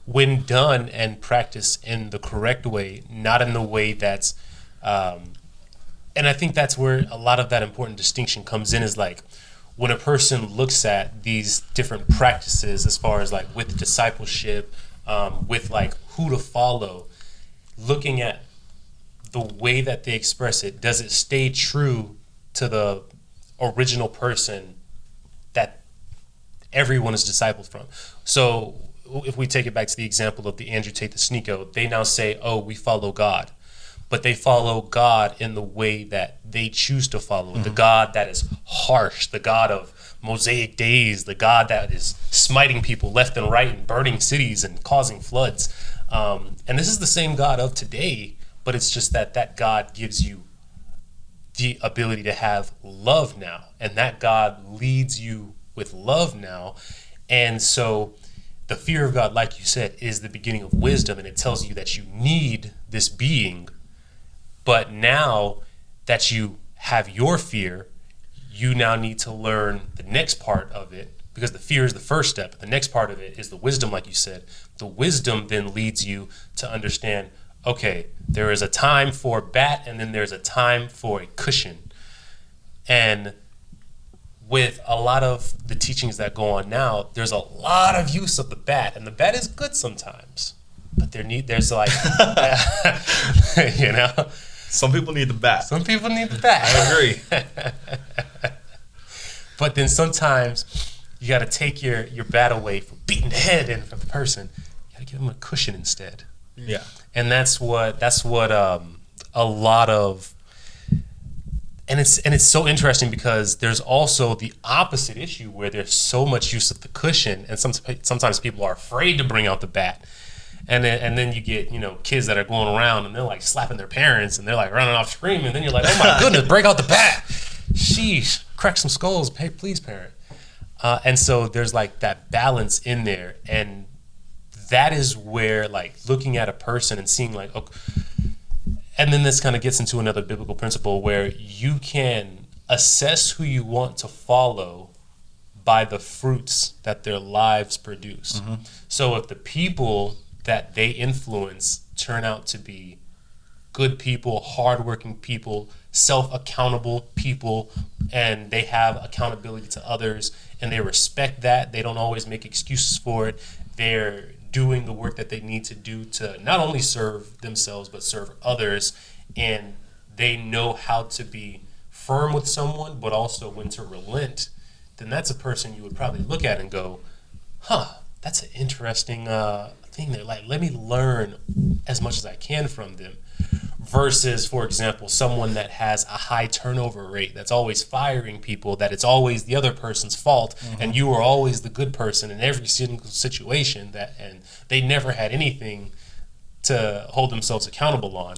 when done and practiced in the correct way, not in the way that's, and I think that's where a lot of that important distinction comes in, is like when a person looks at these different practices as far as like with discipleship, with like who to follow, looking at the way that they express it, does it stay true to the original person that everyone is discipled from? So if we take it back to the example of the Andrew Tate the Sneako, they now say, oh, we follow God. But they follow God in the way that they choose to follow. Mm-hmm. The God that is harsh, the God of Mosaic days, the God that is smiting people left and right and burning cities and causing floods. And this is the same God of today, but it's just that God gives you the ability to have love now. And that God leads you with love now. And so the fear of God, like you said, is the beginning of wisdom. And it tells you that you need this being. But now that you have your fear, you now need to learn the next part of it, because the fear is the first step. The next part of it is the wisdom, like you said. The wisdom then leads you to understand, okay, there is a time for a bat and then there's a time for a cushion. And with a lot of the teachings that go on now, there's a lot of use of the bat, and the bat is good sometimes, but there's like, you know, some people need the bat. Some people need the bat. I agree. But then sometimes you got to take your bat away from beating the head in from the person. You got to give them a cushion instead. Yeah. And that's what a lot of, and it's so interesting because there's also the opposite issue where there's so much use of the cushion, and sometimes people are afraid to bring out the bat. And then you get, you know, kids that are going around and they're like slapping their parents and they're like running off screaming. And then you're like, oh my goodness, break out the bat. Sheesh, crack some skulls. Hey, please, parent. And so there's like that balance in there. And that is where like looking at a person and seeing like, okay, and then this kind of gets into another biblical principle where you can assess who you want to follow by the fruits that their lives produce. Mm-hmm. So if the people that they influence turn out to be good people, hardworking people, self-accountable people, and they have accountability to others, and they respect that, they don't always make excuses for it, they're doing the work that they need to do to not only serve themselves, but serve others, and they know how to be firm with someone, but also when to relent, then that's a person you would probably look at and go, that's an interesting thing there. Like, let me learn as much as I can from them. Versus, for example, someone that has a high turnover rate, that's always firing people, that it's always the other person's fault, mm-hmm. and you are always the good person in every single situation, and they never had anything to hold themselves accountable on.